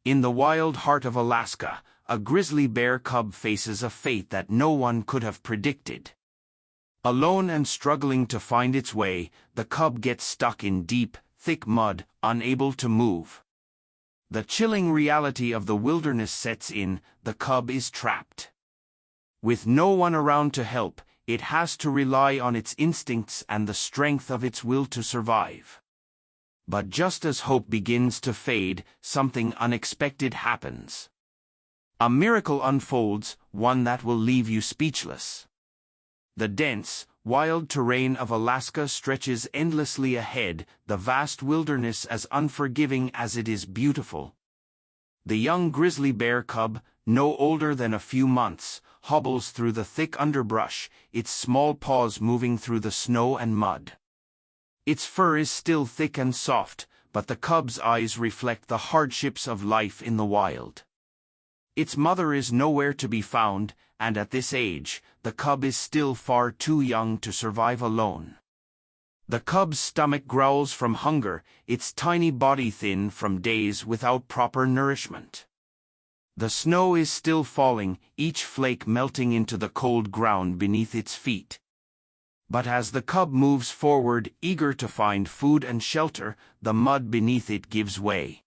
In the wild heart of Alaska, a grizzly bear cub faces a fate that no one could have predicted. Alone and struggling to find its way, the cub gets stuck in deep, thick mud, unable to move. The chilling reality of the wilderness sets in. The cub is trapped. With no one around to help, it has to rely on its instincts and the strength of its will to survive. But just as hope begins to fade, something unexpected happens. A miracle unfolds, one that will leave you speechless. The dense, wild terrain of Alaska stretches endlessly ahead, the vast wilderness as unforgiving as it is beautiful. The young grizzly bear cub, no older than a few months, hobbles through the thick underbrush, its small paws moving through the snow and mud. Its fur is still thick and soft, but the cub's eyes reflect the hardships of life in the wild. Its mother is nowhere to be found, and at this age, the cub is still far too young to survive alone. The cub's stomach growls from hunger, its tiny body thin from days without proper nourishment. The snow is still falling, each flake melting into the cold ground beneath its feet. But as the cub moves forward, eager to find food and shelter, the mud beneath it gives way.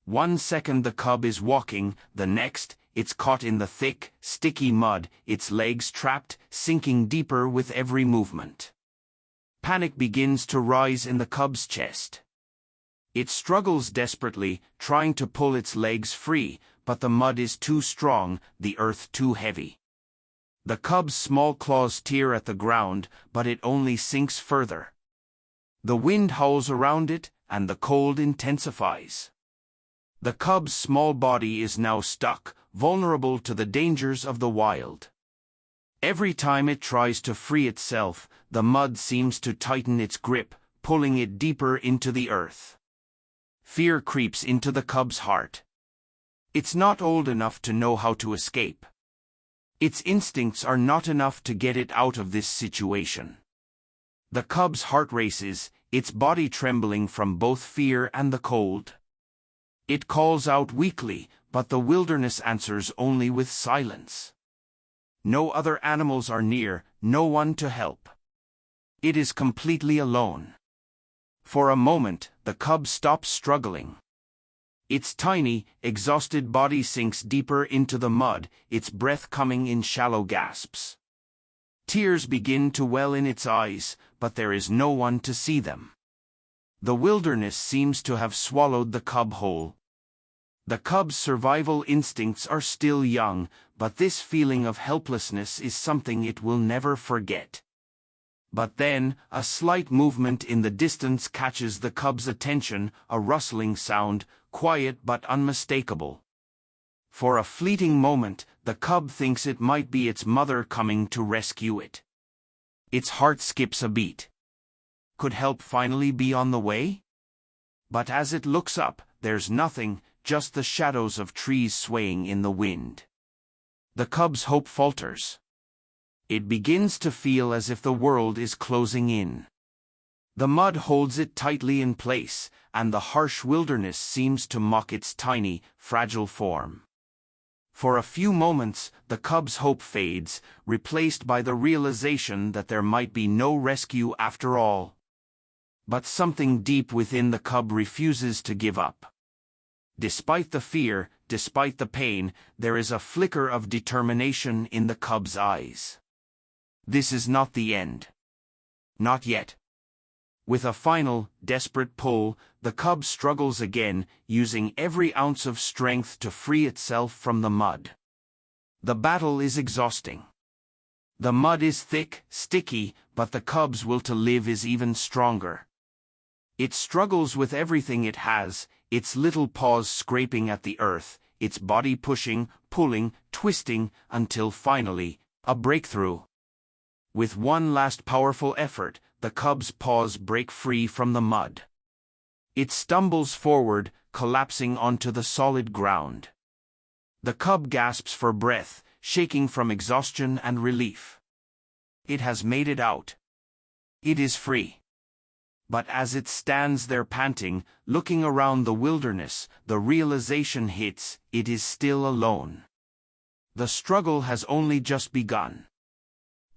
1 second the cub is walking, the next, it's caught in the thick, sticky mud, its legs trapped, sinking deeper with every movement. Panic begins to rise in the cub's chest. It struggles desperately, trying to pull its legs free, but the mud is too strong, the earth too heavy. The cub's small claws tear at the ground, but it only sinks further. The wind howls around it, and the cold intensifies. The cub's small body is now stuck, vulnerable to the dangers of the wild. Every time it tries to free itself, the mud seems to tighten its grip, pulling it deeper into the earth. Fear creeps into the cub's heart. It's not old enough to know how to escape. Its instincts are not enough to get it out of this situation. The cub's heart races, its body trembling from both fear and the cold. It calls out weakly, but the wilderness answers only with silence. No other animals are near, no one to help. It is completely alone. For a moment, the cub stops struggling. Its tiny, exhausted body sinks deeper into the mud, its breath coming in shallow gasps. Tears begin to well in its eyes, but there is no one to see them. The wilderness seems to have swallowed the cub whole. The cub's survival instincts are still young, but this feeling of helplessness is something it will never forget. But then, a slight movement in the distance catches the cub's attention, a rustling sound, quiet but unmistakable. For a fleeting moment, the cub thinks it might be its mother coming to rescue it. Its heart skips a beat. Could help finally be on the way? But as it looks up, there's nothing, just the shadows of trees swaying in the wind. The cub's hope falters. It begins to feel as if the world is closing in. The mud holds it tightly in place, and the harsh wilderness seems to mock its tiny, fragile form. For a few moments, the cub's hope fades, replaced by the realization that there might be no rescue after all. But something deep within the cub refuses to give up. Despite the fear, despite the pain, there is a flicker of determination in the cub's eyes. This is not the end. Not yet. With a final, desperate pull, the cub struggles again, using every ounce of strength to free itself from the mud. The battle is exhausting. The mud is thick, sticky, but the cub's will to live is even stronger. It struggles with everything it has, its little paws scraping at the earth, its body pushing, pulling, twisting, until finally, a breakthrough. With one last powerful effort, the cub's paws break free from the mud. It stumbles forward, collapsing onto the solid ground. The cub gasps for breath, shaking from exhaustion and relief. It has made it out. It is free. But as it stands there panting, looking around the wilderness, the realization hits: it is still alone. The struggle has only just begun.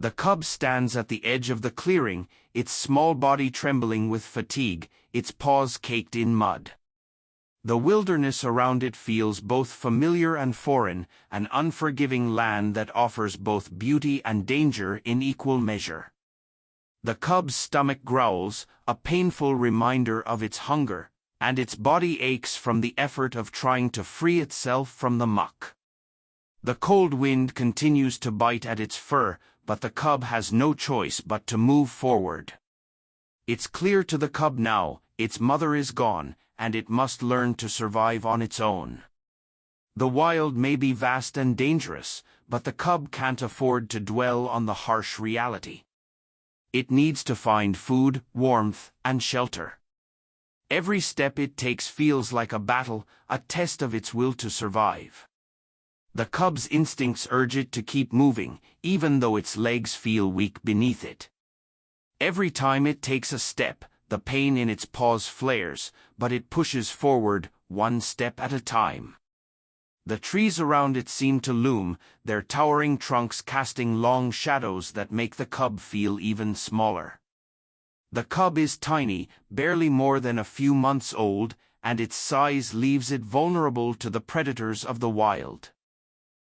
The cub stands at the edge of the clearing, its small body trembling with fatigue, its paws caked in mud. The wilderness around it feels both familiar and foreign, an unforgiving land that offers both beauty and danger in equal measure. The cub's stomach growls, a painful reminder of its hunger, and its body aches from the effort of trying to free itself from the muck. The cold wind continues to bite at its fur, but the cub has no choice but to move forward. It's clear to the cub now: its mother is gone, and it must learn to survive on its own. The wild may be vast and dangerous, but the cub can't afford to dwell on the harsh reality. It needs to find food, warmth, and shelter. Every step it takes feels like a battle, a test of its will to survive. The cub's instincts urge it to keep moving, even though its legs feel weak beneath it. Every time it takes a step, the pain in its paws flares, but it pushes forward, one step at a time. The trees around it seem to loom, their towering trunks casting long shadows that make the cub feel even smaller. The cub is tiny, barely more than a few months old, and its size leaves it vulnerable to the predators of the wild.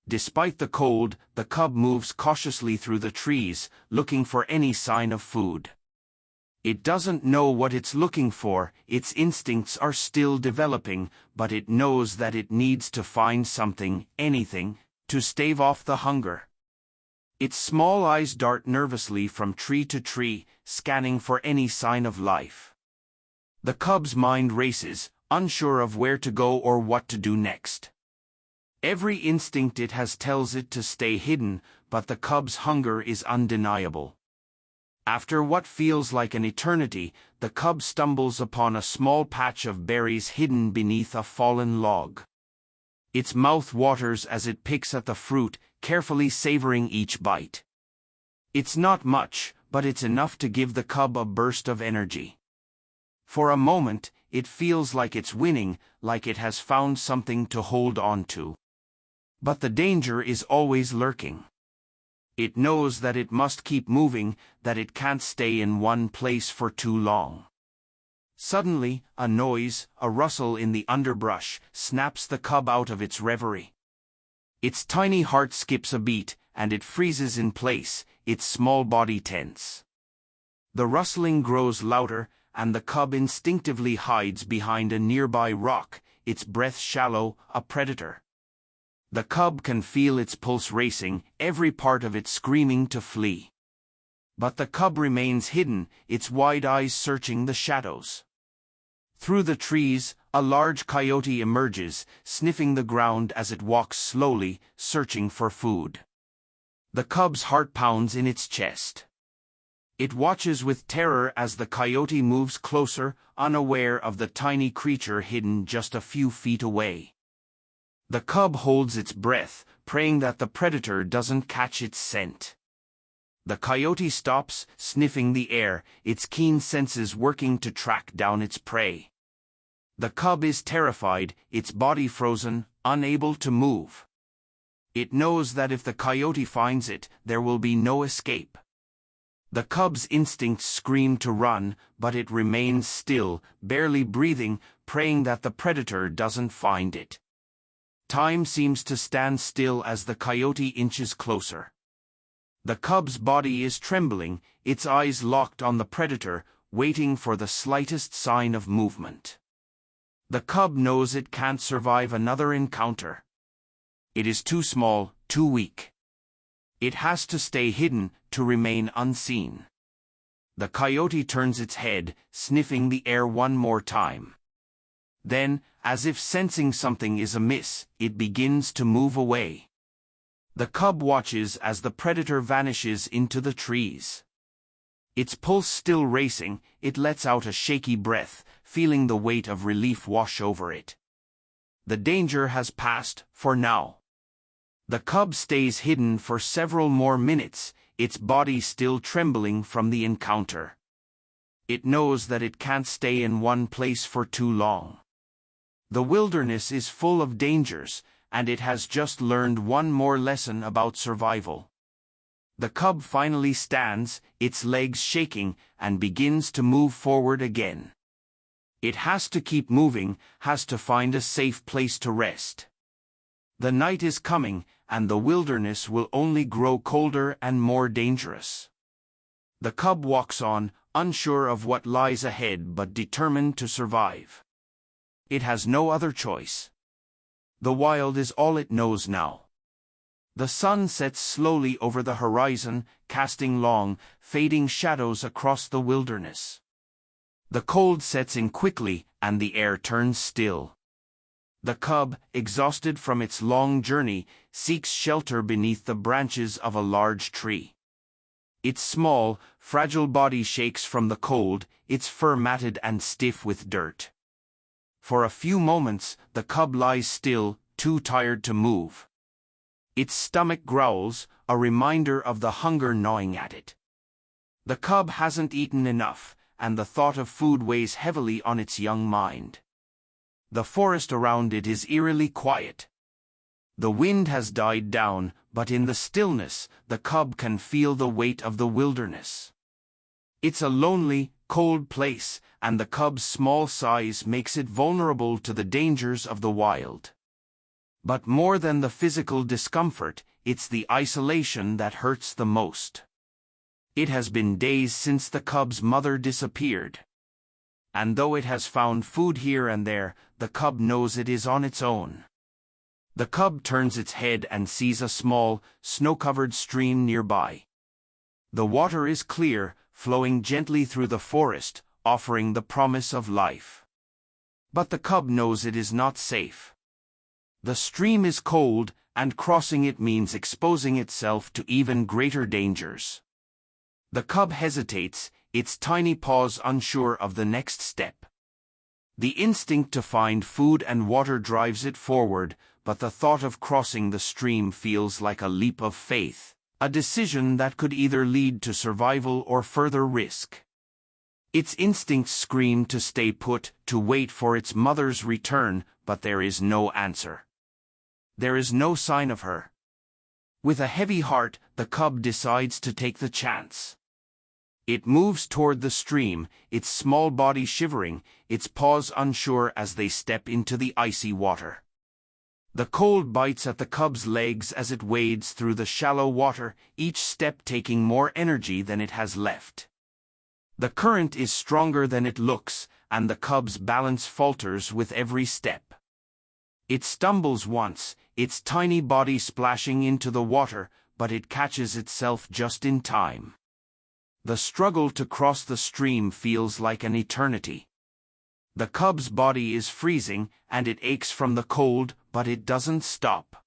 Despite the cold, the cub moves cautiously through the trees, looking for any sign of food. It doesn't know what it's looking for, its instincts are still developing, but it knows that it needs to find something, anything, to stave off the hunger. Its small eyes dart nervously from tree to tree, scanning for any sign of life. The cub's mind races, unsure of where to go or what to do next. Every instinct it has tells it to stay hidden, but the cub's hunger is undeniable. After what feels like an eternity, the cub stumbles upon a small patch of berries hidden beneath a fallen log. Its mouth waters as it picks at the fruit, carefully savoring each bite. It's not much, but it's enough to give the cub a burst of energy. For a moment, it feels like it's winning, like it has found something to hold on to. But the danger is always lurking. It knows that it must keep moving, that it can't stay in one place for too long. Suddenly, a noise, a rustle in the underbrush, snaps the cub out of its reverie. Its tiny heart skips a beat, and it freezes in place, its small body tense. The rustling grows louder, and the cub instinctively hides behind a nearby rock, its breath shallow, a predator. The cub can feel its pulse racing, every part of it screaming to flee. But the cub remains hidden, its wide eyes searching the shadows. Through the trees, a large coyote emerges, sniffing the ground as it walks slowly, searching for food. The cub's heart pounds in its chest. It watches with terror as the coyote moves closer, unaware of the tiny creature hidden just a few feet away. The cub holds its breath, praying that the predator doesn't catch its scent. The coyote stops, sniffing the air, its keen senses working to track down its prey. The cub is terrified, its body frozen, unable to move. It knows that if the coyote finds it, there will be no escape. The cub's instincts scream to run, but it remains still, barely breathing, praying that the predator doesn't find it. Time seems to stand still as the coyote inches closer. The cub's body is trembling, its eyes locked on the predator, waiting for the slightest sign of movement. The cub knows it can't survive another encounter. It is too small, too weak. It has to stay hidden, to remain unseen. The coyote turns its head, sniffing the air one more time. Then, as if sensing something is amiss, it begins to move away. The cub watches as the predator vanishes into the trees. Its pulse still racing, it lets out a shaky breath, feeling the weight of relief wash over it. The danger has passed, for now. The cub stays hidden for several more minutes, its body still trembling from the encounter. It knows that it can't stay in one place for too long. The wilderness is full of dangers, and it has just learned one more lesson about survival. The cub finally stands, its legs shaking, and begins to move forward again. It has to keep moving, has to find a safe place to rest. The night is coming, and the wilderness will only grow colder and more dangerous. The cub walks on, unsure of what lies ahead but determined to survive. It has no other choice. The wild is all it knows now. The sun sets slowly over the horizon, casting long, fading shadows across the wilderness. The cold sets in quickly, and the air turns still. The cub, exhausted from its long journey, seeks shelter beneath the branches of a large tree. Its small, fragile body shakes from the cold, its fur matted and stiff with dirt. For a few moments, the cub lies still, too tired to move. Its stomach growls, a reminder of the hunger gnawing at it. The cub hasn't eaten enough, and the thought of food weighs heavily on its young mind. The forest around it is eerily quiet. The wind has died down, but in the stillness, the cub can feel the weight of the wilderness. It's a lonely, cold place, and the cub's small size makes it vulnerable to the dangers of the wild. But more than the physical discomfort, it's the isolation that hurts the most. It has been days since the cub's mother disappeared. And though it has found food here and there, the cub knows it is on its own. The cub turns its head and sees a small, snow-covered stream nearby. The water is clear, flowing gently through the forest, offering the promise of life. But the cub knows it is not safe. The stream is cold, and crossing it means exposing itself to even greater dangers. The cub hesitates, its tiny paws unsure of the next step. The instinct to find food and water drives it forward, but the thought of crossing the stream feels like a leap of faith, a decision that could either lead to survival or further risk. Its instincts scream to stay put, to wait for its mother's return, but there is no answer. There is no sign of her. With a heavy heart, the cub decides to take the chance. It moves toward the stream, its small body shivering, its paws unsure as they step into the icy water. The cold bites at the cub's legs as it wades through the shallow water, each step taking more energy than it has left. The current is stronger than it looks, and the cub's balance falters with every step. It stumbles once, its tiny body splashing into the water, but it catches itself just in time. The struggle to cross the stream feels like an eternity. The cub's body is freezing, and it aches from the cold, but it doesn't stop.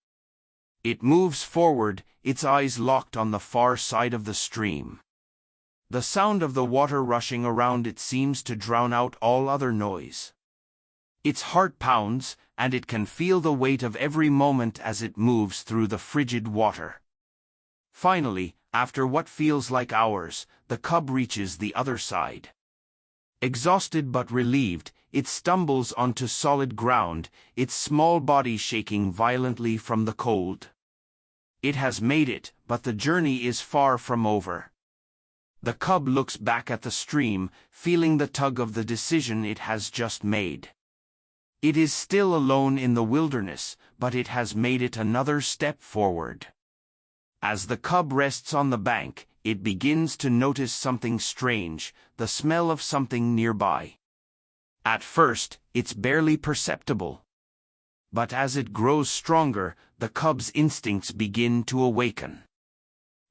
It moves forward, its eyes locked on the far side of the stream. The sound of the water rushing around it seems to drown out all other noise. Its heart pounds, and it can feel the weight of every moment as it moves through the frigid water. Finally, after what feels like hours, the cub reaches the other side. Exhausted but relieved, it stumbles onto solid ground, its small body shaking violently from the cold. It has made it, but the journey is far from over. The cub looks back at the stream, feeling the tug of the decision it has just made. It is still alone in the wilderness, but it has made it another step forward. As the cub rests on the bank, it begins to notice something strange, the smell of something nearby. At first, it's barely perceptible. But as it grows stronger, the cub's instincts begin to awaken.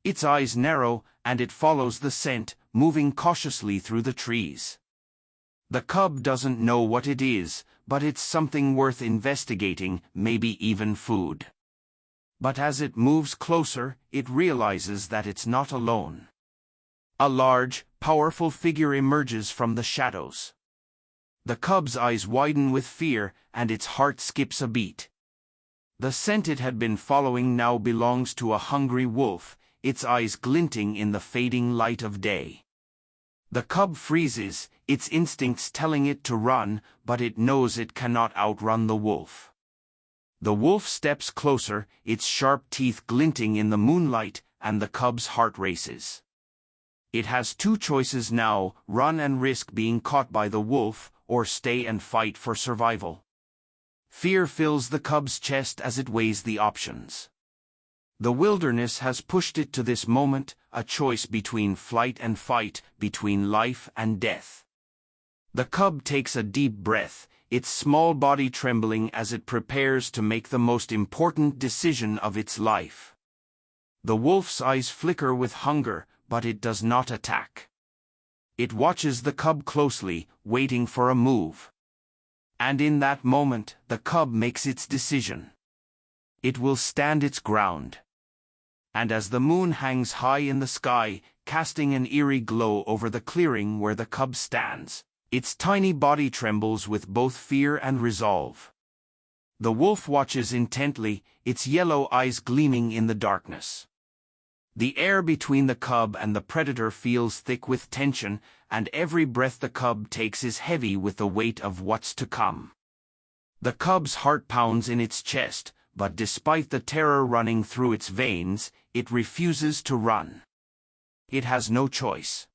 Its eyes narrow, and it follows the scent, moving cautiously through the trees. The cub doesn't know what it is, but it's something worth investigating, maybe even food. But as it moves closer, it realizes that it's not alone. A large, powerful figure emerges from the shadows. The cub's eyes widen with fear, and its heart skips a beat. The scent it had been following now belongs to a hungry wolf, its eyes glinting in the fading light of day. The cub freezes, its instincts telling it to run, but it knows it cannot outrun the wolf. The wolf steps closer, its sharp teeth glinting in the moonlight, and the cub's heart races. It has two choices now: run and risk being caught by the wolf, or stay and fight for survival. Fear fills the cub's chest as it weighs the options. The wilderness has pushed it to this moment, a choice between flight and fight, between life and death. The cub takes a deep breath, its small body trembling as it prepares to make the most important decision of its life. The wolf's eyes flicker with hunger, but it does not attack. It watches the cub closely, waiting for a move. And in that moment, the cub makes its decision. It will stand its ground. And as the moon hangs high in the sky, casting an eerie glow over the clearing where the cub stands, its tiny body trembles with both fear and resolve. The wolf watches intently, its yellow eyes gleaming in the darkness. The air between the cub and the predator feels thick with tension, and every breath the cub takes is heavy with the weight of what's to come. The cub's heart pounds in its chest, but despite the terror running through its veins, it refuses to run. It has no choice.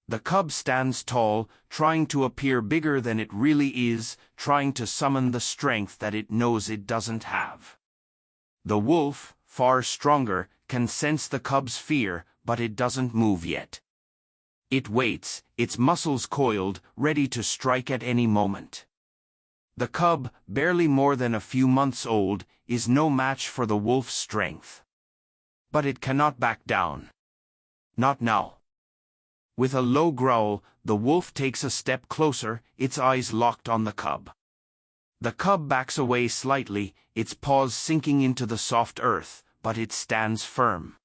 The cub stands tall, trying to appear bigger than it really is, trying to summon the strength that it knows it doesn't have. The wolf, far stronger, can sense the cub's fear, but it doesn't move yet. It waits, its muscles coiled, ready to strike at any moment. The cub, barely more than a few months old, is no match for the wolf's strength. But it cannot back down. Not now. With a low growl, the wolf takes a step closer, its eyes locked on the cub. The cub backs away slightly, its paws sinking into the soft earth, but it stands firm.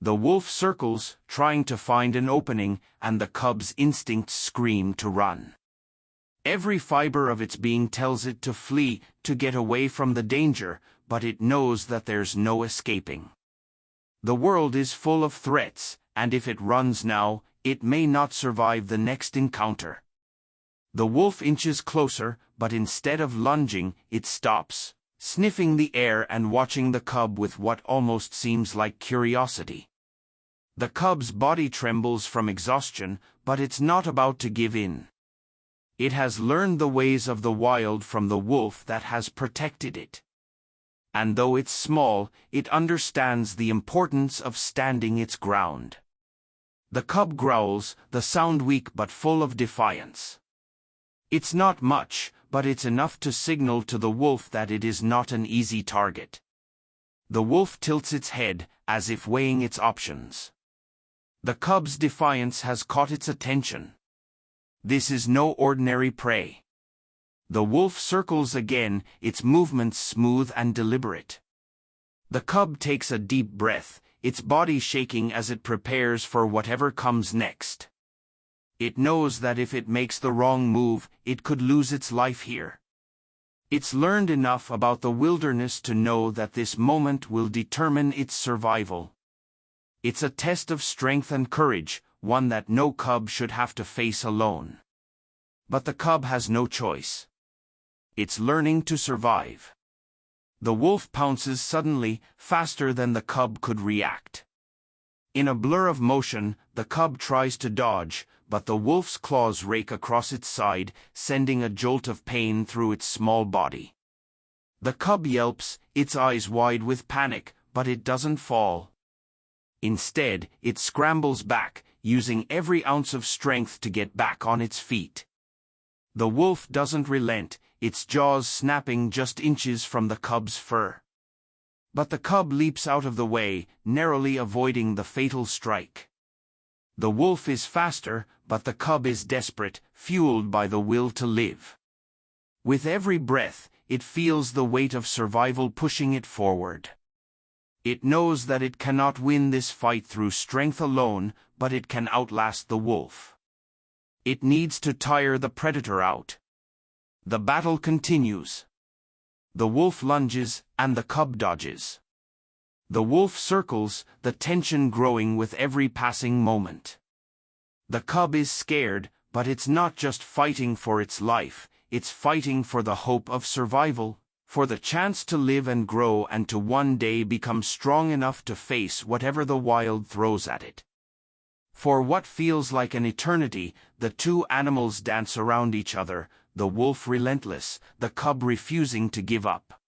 The wolf circles, trying to find an opening, and the cub's instincts scream to run. Every fiber of its being tells it to flee, to get away from the danger, but it knows that there's no escaping. The world is full of threats, and if it runs now, it may not survive the next encounter. The wolf inches closer, but instead of lunging, it stops, sniffing the air and watching the cub with what almost seems like curiosity. The cub's body trembles from exhaustion, but it's not about to give in. It has learned the ways of the wild from the wolf that has protected it. And though it's small, it understands the importance of standing its ground. The cub growls, the sound weak but full of defiance. It's not much, but it's enough to signal to the wolf that it is not an easy target. The wolf tilts its head, as if weighing its options. The cub's defiance has caught its attention. This is no ordinary prey. The wolf circles again, its movements smooth and deliberate. The cub takes a deep breath, its body shaking as it prepares for whatever comes next. It knows that if it makes the wrong move, it could lose its life here. It's learned enough about the wilderness to know that this moment will determine its survival. It's a test of strength and courage, one that no cub should have to face alone. But the cub has no choice. It's learning to survive. The wolf pounces suddenly, faster than the cub could react. In a blur of motion, the cub tries to dodge, but the wolf's claws rake across its side, sending a jolt of pain through its small body. The cub yelps, its eyes wide with panic, but it doesn't fall. Instead, it scrambles back, using every ounce of strength to get back on its feet. The wolf doesn't relent, its jaws snapping just inches from the cub's fur. But the cub leaps out of the way, narrowly avoiding the fatal strike. The wolf is faster, but the cub is desperate, fueled by the will to live. With every breath, it feels the weight of survival pushing it forward. It knows that it cannot win this fight through strength alone, but it can outlast the wolf. It needs to tire the predator out. The battle continues. The wolf lunges, and the cub dodges. The wolf circles, the tension growing with every passing moment. The cub is scared, but it's not just fighting for its life, it's fighting for the hope of survival, for the chance to live and grow and to one day become strong enough to face whatever the wild throws at it. For what feels like an eternity, the two animals dance around each other, the wolf relentless, the cub refusing to give up.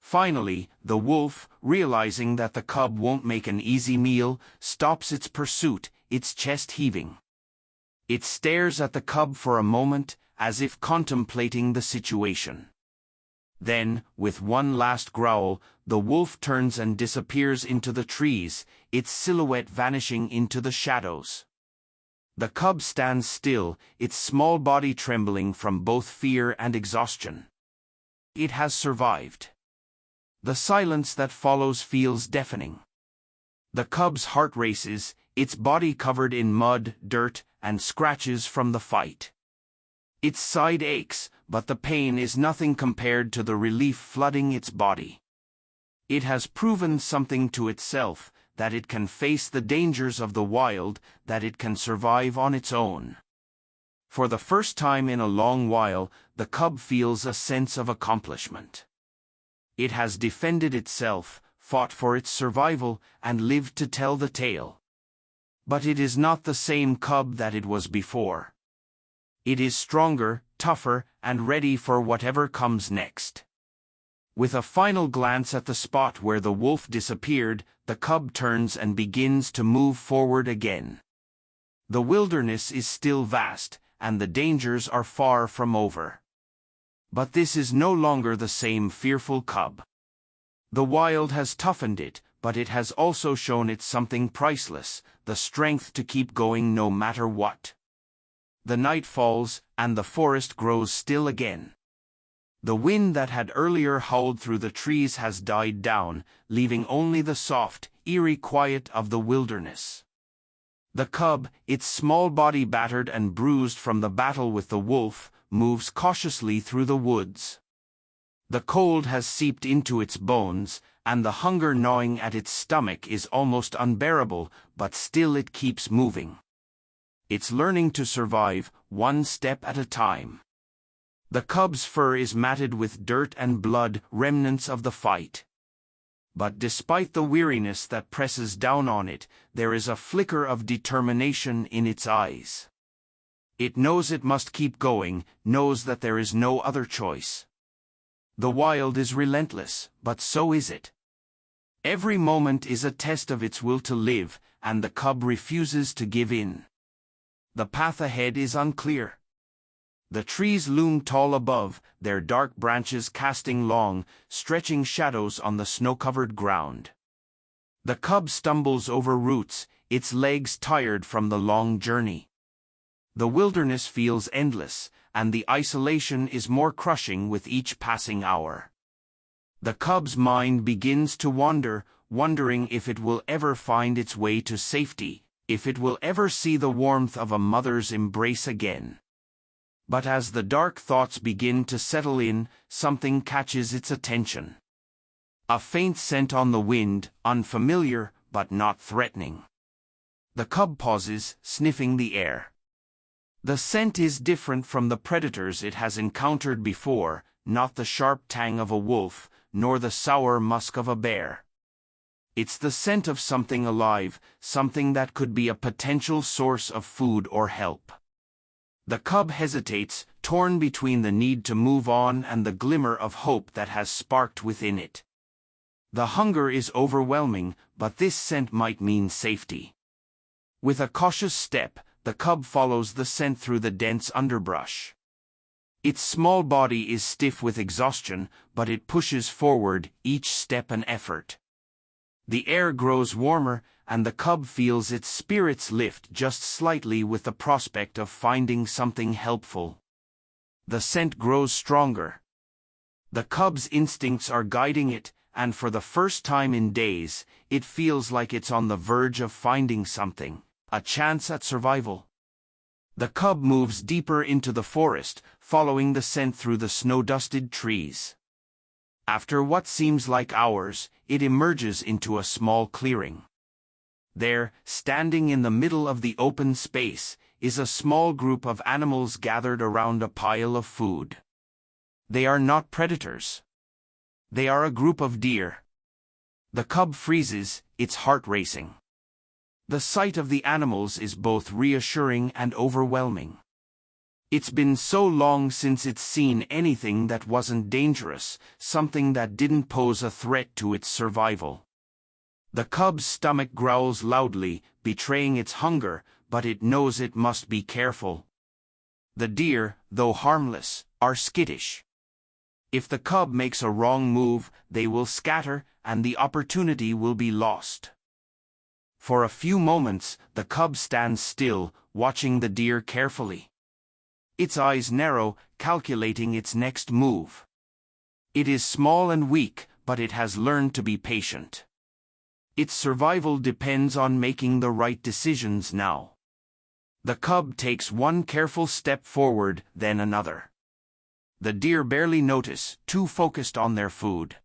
Finally, the wolf, realizing that the cub won't make an easy meal, stops its pursuit, its chest heaving. It stares at the cub for a moment, as if contemplating the situation. Then, with one last growl, the wolf turns and disappears into the trees, its silhouette vanishing into the shadows. The cub stands still, its small body trembling from both fear and exhaustion. It has survived. The silence that follows feels deafening. The cub's heart races, its body covered in mud, dirt, and scratches from the fight. Its side aches, but the pain is nothing compared to the relief flooding its body. It has proven something to itself, that it can face the dangers of the wild, that it can survive on its own. For the first time in a long while, the cub feels a sense of accomplishment. It has defended itself, fought for its survival, and lived to tell the tale. But it is not the same cub that it was before. It is stronger, tougher, and ready for whatever comes next. With a final glance at the spot where the wolf disappeared, the cub turns and begins to move forward again. The wilderness is still vast, and the dangers are far from over. But this is no longer the same fearful cub. The wild has toughened it, but it has also shown it something priceless, the strength to keep going no matter what. The night falls, and the forest grows still again. The wind that had earlier howled through the trees has died down, leaving only the soft, eerie quiet of the wilderness. The cub, its small body battered and bruised from the battle with the wolf, moves cautiously through the woods. The cold has seeped into its bones, and the hunger gnawing at its stomach is almost unbearable, but still it keeps moving. It's learning to survive, one step at a time. The cub's fur is matted with dirt and blood, remnants of the fight. But despite the weariness that presses down on it, there is a flicker of determination in its eyes. It knows it must keep going, knows that there is no other choice. The wild is relentless, but so is it. Every moment is a test of its will to live, and the cub refuses to give in. The path ahead is unclear. The trees loom tall above, their dark branches casting long, stretching shadows on the snow-covered ground. The cub stumbles over roots, its legs tired from the long journey. The wilderness feels endless, and the isolation is more crushing with each passing hour. The cub's mind begins to wander, wondering if it will ever find its way to safety, if it will ever see the warmth of a mother's embrace again. But as the dark thoughts begin to settle in, something catches its attention. A faint scent on the wind, unfamiliar, but not threatening. The cub pauses, sniffing the air. The scent is different from the predators it has encountered before, not the sharp tang of a wolf, nor the sour musk of a bear. It's the scent of something alive, something that could be a potential source of food or help. The cub hesitates, torn between the need to move on and the glimmer of hope that has sparked within it. The hunger is overwhelming, but this scent might mean safety. With a cautious step, the cub follows the scent through the dense underbrush. Its small body is stiff with exhaustion, but it pushes forward, each step an effort. The air grows warmer, and the cub feels its spirits lift just slightly with the prospect of finding something helpful. The scent grows stronger. The cub's instincts are guiding it, and for the first time in days, it feels like it's on the verge of finding something, a chance at survival. The cub moves deeper into the forest, following the scent through the snow-dusted trees. After what seems like hours, it emerges into a small clearing. There, standing in the middle of the open space, is a small group of animals gathered around a pile of food. They are not predators. They are a group of deer. The cub freezes, its heart racing. The sight of the animals is both reassuring and overwhelming. It's been so long since it's seen anything that wasn't dangerous, something that didn't pose a threat to its survival. The cub's stomach growls loudly, betraying its hunger, but it knows it must be careful. The deer, though harmless, are skittish. If the cub makes a wrong move, they will scatter, and the opportunity will be lost. For a few moments, the cub stands still, watching the deer carefully. Its eyes narrow, calculating its next move. It is small and weak, but it has learned to be patient. Its survival depends on making the right decisions now. The cub takes one careful step forward, then another. The deer barely notice, too focused on their food.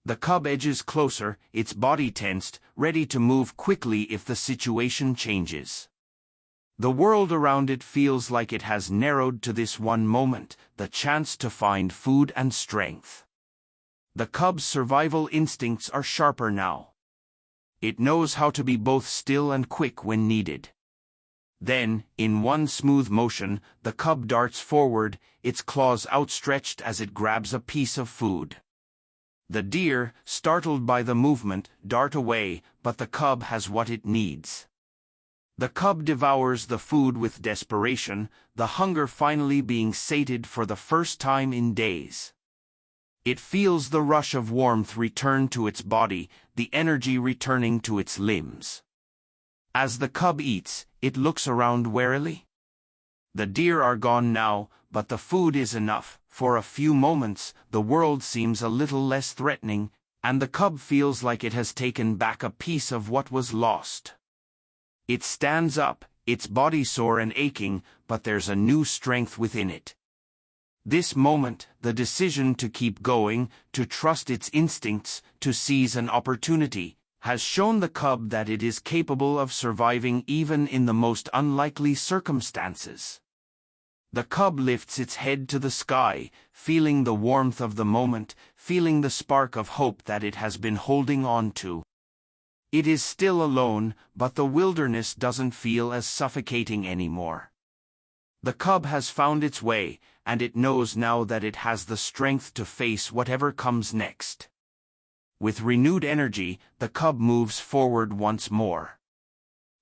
The cub edges closer, its body tensed, ready to move quickly if the situation changes. The world around it feels like it has narrowed to this one moment, the chance to find food and strength. The cub's survival instincts are sharper now. It knows how to be both still and quick when needed. Then, in one smooth motion, the cub darts forward, its claws outstretched as it grabs a piece of food. The deer, startled by the movement, dart away, but the cub has what it needs. The cub devours the food with desperation, the hunger finally being sated for the first time in days. It feels the rush of warmth return to its body, the energy returning to its limbs. As the cub eats, it looks around warily. The deer are gone now, but the food is enough. For a few moments, the world seems a little less threatening, and the cub feels like it has taken back a piece of what was lost. It stands up, its body sore and aching, but there's a new strength within it. This moment, the decision to keep going, to trust its instincts, to seize an opportunity, has shown the cub that it is capable of surviving even in the most unlikely circumstances. The cub lifts its head to the sky, feeling the warmth of the moment, feeling the spark of hope that it has been holding on to. It is still alone, but the wilderness doesn't feel as suffocating anymore. The cub has found its way, and it knows now that it has the strength to face whatever comes next. With renewed energy, the cub moves forward once more.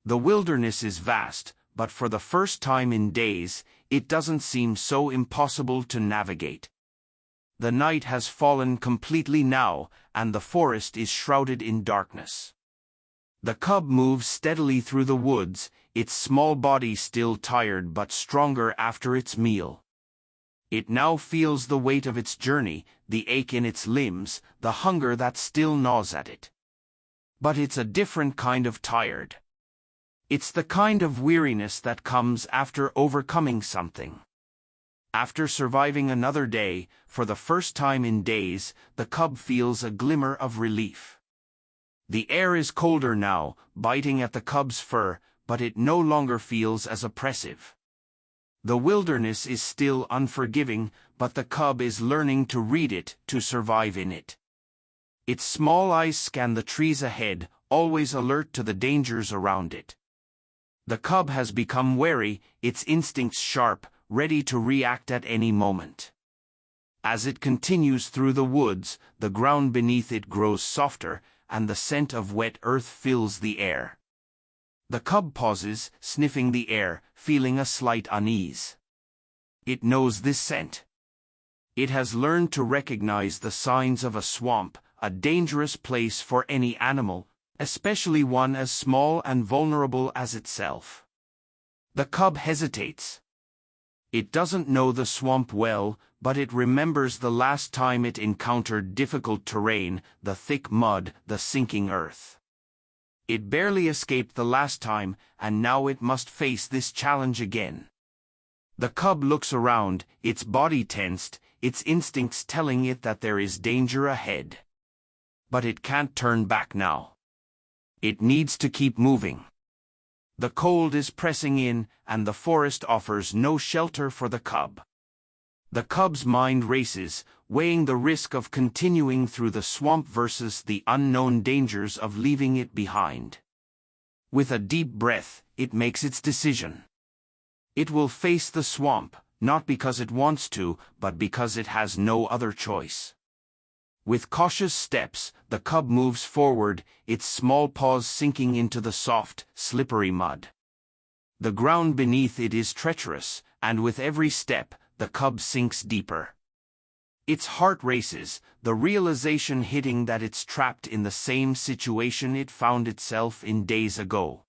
The wilderness is vast, but for the first time in days, it doesn't seem so impossible to navigate. The night has fallen completely now, and the forest is shrouded in darkness. The cub moves steadily through the woods, its small body still tired but stronger after its meal. It now feels the weight of its journey, the ache in its limbs, the hunger that still gnaws at it. But it's a different kind of tired. It's the kind of weariness that comes after overcoming something. After surviving another day, for the first time in days, the cub feels a glimmer of relief. The air is colder now, biting at the cub's fur, but it no longer feels as oppressive. The wilderness is still unforgiving, but the cub is learning to read it, to survive in it. Its small eyes scan the trees ahead, always alert to the dangers around it. The cub has become wary, its instincts sharp, ready to react at any moment. As it continues through the woods, the ground beneath it grows softer, and the scent of wet earth fills the air. The cub pauses, sniffing the air, feeling a slight unease. It knows this scent. It has learned to recognize the signs of a swamp, a dangerous place for any animal, especially one as small and vulnerable as itself. The cub hesitates. It doesn't know the swamp well, but it remembers the last time it encountered difficult terrain, the thick mud, the sinking earth. It barely escaped the last time, and now it must face this challenge again. The cub looks around, its body tensed, its instincts telling it that there is danger ahead. But it can't turn back now. It needs to keep moving. The cold is pressing in, and the forest offers no shelter for the cub. The cub's mind races, weighing the risk of continuing through the swamp versus the unknown dangers of leaving it behind. With a deep breath, it makes its decision. It will face the swamp, not because it wants to, but because it has no other choice. With cautious steps, the cub moves forward, its small paws sinking into the soft, slippery mud. The ground beneath it is treacherous, and with every step, the cub sinks deeper. Its heart races, the realization hitting that it's trapped in the same situation it found itself in days ago.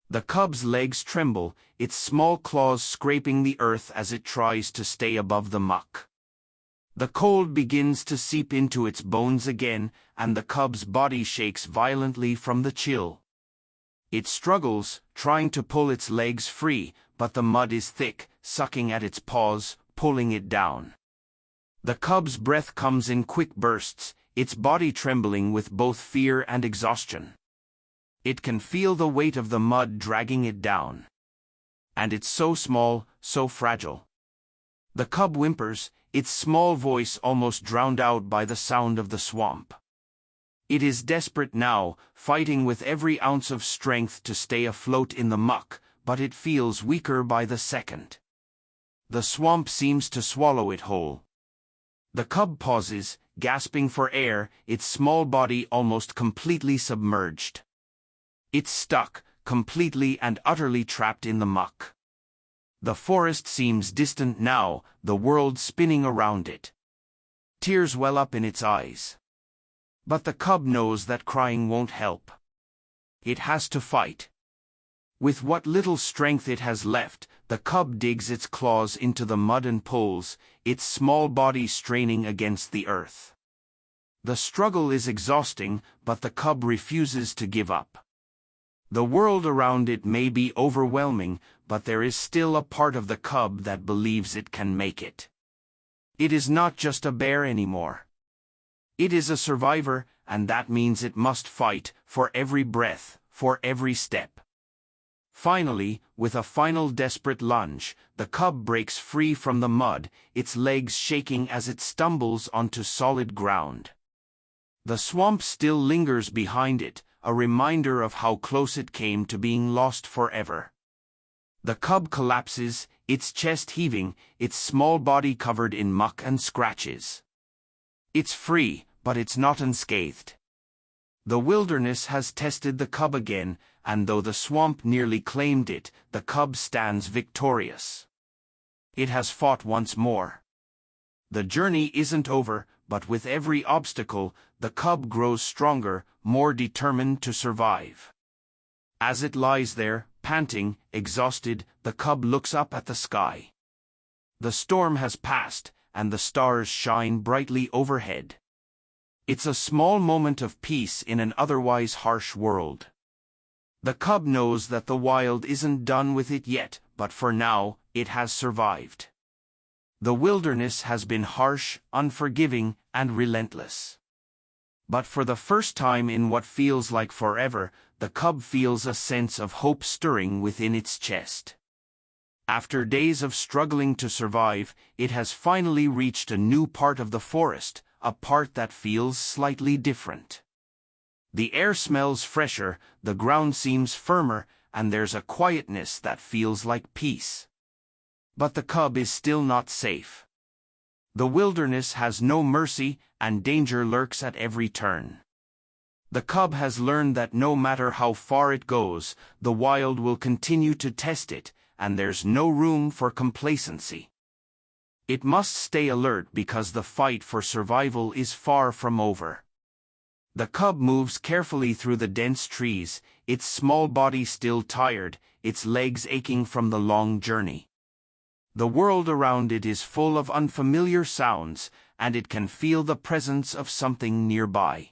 The cub's legs tremble, its small claws scraping the earth as it tries to stay above the muck. The cold begins to seep into its bones again, and the cub's body shakes violently from the chill. It struggles, trying to pull its legs free, but the mud is thick, sucking at its paws, pulling it down. The cub's breath comes in quick bursts, its body trembling with both fear and exhaustion. It can feel the weight of the mud dragging it down. And it's so small, so fragile. The cub whimpers, its small voice almost drowned out by the sound of the swamp. It is desperate now, fighting with every ounce of strength to stay afloat in the muck, but it feels weaker by the second. The swamp seems to swallow it whole. The cub pauses, gasping for air, its small body almost completely submerged. It's stuck, completely and utterly trapped in the muck. The forest seems distant now, the world spinning around it. Tears well up in its eyes. But the cub knows that crying won't help. It has to fight. With what little strength it has left, the cub digs its claws into the mud and pulls, its small body straining against the earth. The struggle is exhausting, but the cub refuses to give up. The world around it may be overwhelming, but there is still a part of the cub that believes it can make it. It is not just a bear anymore. It is a survivor, and that means it must fight, for every breath, for every step. Finally, with a final desperate lunge, the cub breaks free from the mud, its legs shaking as it stumbles onto solid ground. The swamp still lingers behind it, a reminder of how close it came to being lost forever. The cub collapses, its chest heaving, its small body covered in muck and scratches. It's free, but it's not unscathed. The wilderness has tested the cub again, and though the swamp nearly claimed it, the cub stands victorious. It has fought once more. The journey isn't over, but with every obstacle, the cub grows stronger, more determined to survive. As it lies there, panting, exhausted, the cub looks up at the sky. The storm has passed, and the stars shine brightly overhead. It's a small moment of peace in an otherwise harsh world. The cub knows that the wild isn't done with it yet, but for now, it has survived. The wilderness has been harsh, unforgiving, and relentless. But for the first time in what feels like forever, the cub feels a sense of hope stirring within its chest. After days of struggling to survive, it has finally reached a new part of the forest, a part that feels slightly different. The air smells fresher, the ground seems firmer, and there's a quietness that feels like peace. But the cub is still not safe. The wilderness has no mercy, and danger lurks at every turn. The cub has learned that no matter how far it goes, the wild will continue to test it, and there's no room for complacency. It must stay alert because the fight for survival is far from over. The cub moves carefully through the dense trees, its small body still tired, its legs aching from the long journey. The world around it is full of unfamiliar sounds, and it can feel the presence of something nearby.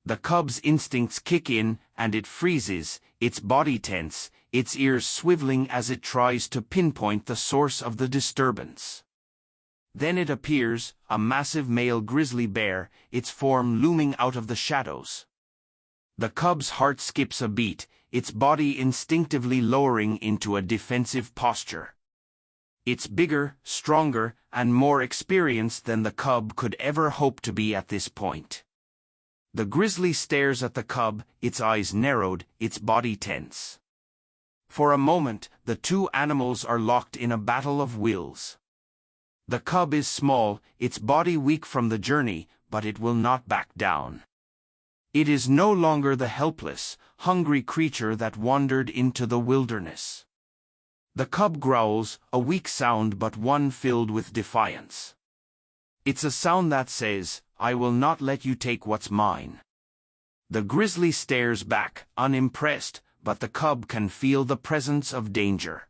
The cub's instincts kick in, and it freezes, its body tense, its ears swiveling as it tries to pinpoint the source of the disturbance. Then it appears, a massive male grizzly bear, its form looming out of the shadows. The cub's heart skips a beat, its body instinctively lowering into a defensive posture. It's bigger, stronger, and more experienced than the cub could ever hope to be at this point. The grizzly stares at the cub, its eyes narrowed, its body tense. For a moment, the two animals are locked in a battle of wills. The cub is small, its body weak from the journey, but it will not back down. It is no longer the helpless, hungry creature that wandered into the wilderness. The cub growls, a weak sound but one filled with defiance. It's a sound that says, "I will not let you take what's mine." The grizzly stares back, unimpressed, but the cub can feel the presence of danger.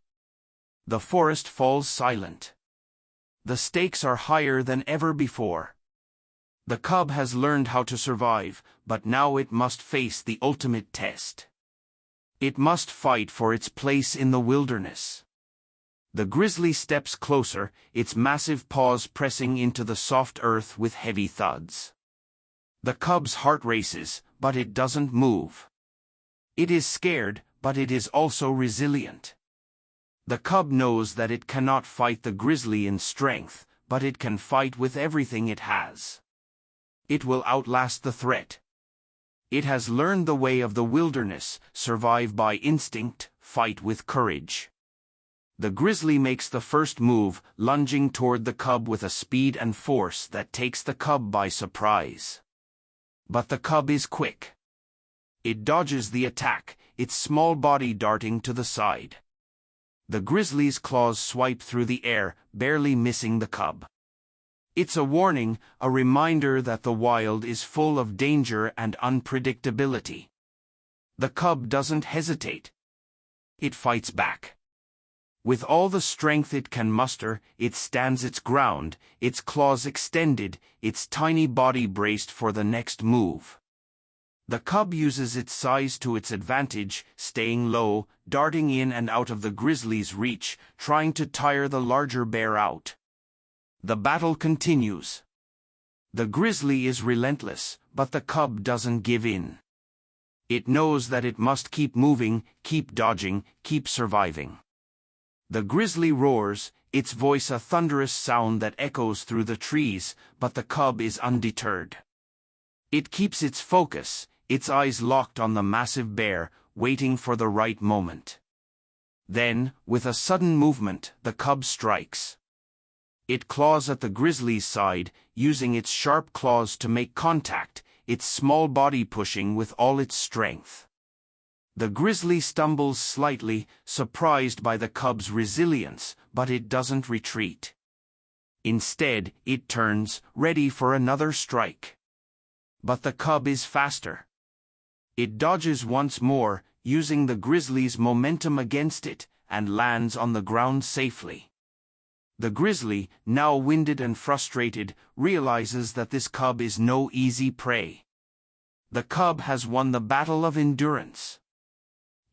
The forest falls silent. The stakes are higher than ever before. The cub has learned how to survive, but now it must face the ultimate test. It must fight for its place in the wilderness. The grizzly steps closer, its massive paws pressing into the soft earth with heavy thuds. The cub's heart races, but it doesn't move. It is scared, but it is also resilient. The cub knows that it cannot fight the grizzly in strength, but it can fight with everything it has. It will outlast the threat. It has learned the way of the wilderness, survive by instinct, fight with courage. The grizzly makes the first move, lunging toward the cub with a speed and force that takes the cub by surprise. But the cub is quick. It dodges the attack, its small body darting to the side. The grizzly's claws swipe through the air, barely missing the cub. It's a warning, a reminder that the wild is full of danger and unpredictability. The cub doesn't hesitate. It fights back. With all the strength it can muster, it stands its ground, its claws extended, its tiny body braced for the next move. The cub uses its size to its advantage, staying low, darting in and out of the grizzly's reach, trying to tire the larger bear out. The battle continues. The grizzly is relentless, but the cub doesn't give in. It knows that it must keep moving, keep dodging, keep surviving. The grizzly roars, its voice a thunderous sound that echoes through the trees, but the cub is undeterred. It keeps its focus, its eyes locked on the massive bear, waiting for the right moment. Then, with a sudden movement, the cub strikes. It claws at the grizzly's side, using its sharp claws to make contact, its small body pushing with all its strength. The grizzly stumbles slightly, surprised by the cub's resilience, but it doesn't retreat. Instead, it turns, ready for another strike. But the cub is faster. It dodges once more, using the grizzly's momentum against it, and lands on the ground safely. The grizzly, now winded and frustrated, realizes that this cub is no easy prey. The cub has won the battle of endurance.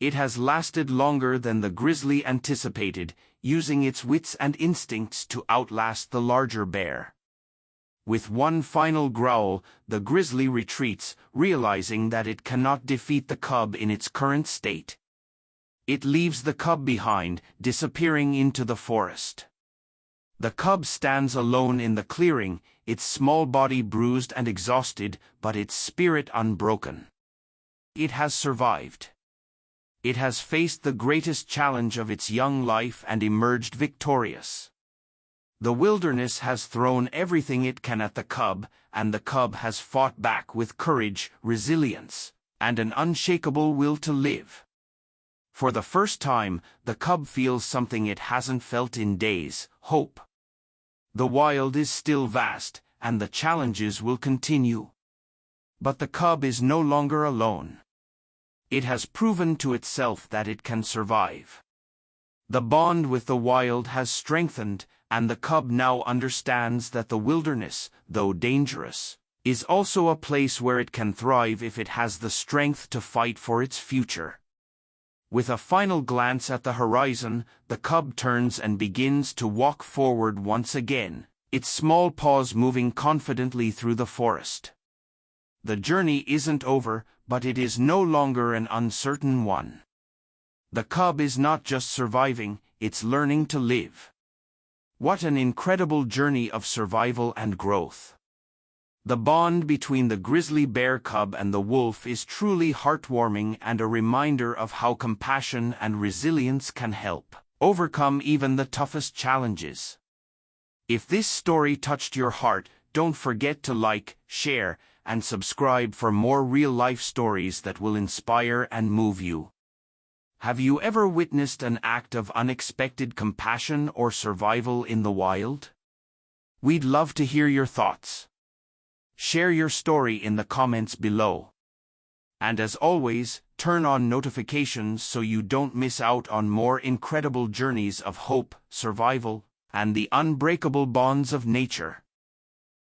It has lasted longer than the grizzly anticipated, using its wits and instincts to outlast the larger bear. With one final growl, the grizzly retreats, realizing that it cannot defeat the cub in its current state. It leaves the cub behind, disappearing into the forest. The cub stands alone in the clearing, its small body bruised and exhausted, but its spirit unbroken. It has survived. It has faced the greatest challenge of its young life and emerged victorious. The wilderness has thrown everything it can at the cub, and the cub has fought back with courage, resilience, and an unshakable will to live. For the first time, the cub feels something it hasn't felt in days: hope. The wild is still vast, and the challenges will continue. But the cub is no longer alone. It has proven to itself that it can survive. The bond with the wild has strengthened, and the cub now understands that the wilderness, though dangerous, is also a place where it can thrive if it has the strength to fight for its future. With a final glance at the horizon, the cub turns and begins to walk forward once again, its small paws moving confidently through the forest. The journey isn't over, but it is no longer an uncertain one. The cub is not just surviving, it's learning to live. What an incredible journey of survival and growth. The bond between the grizzly bear cub and the wolf is truly heartwarming and a reminder of how compassion and resilience can help overcome even the toughest challenges. If this story touched your heart, don't forget to like, share, and subscribe for more real-life stories that will inspire and move you. Have you ever witnessed an act of unexpected compassion or survival in the wild? We'd love to hear your thoughts. Share your story in the comments below. And as always, turn on notifications so you don't miss out on more incredible journeys of hope, survival, and the unbreakable bonds of nature.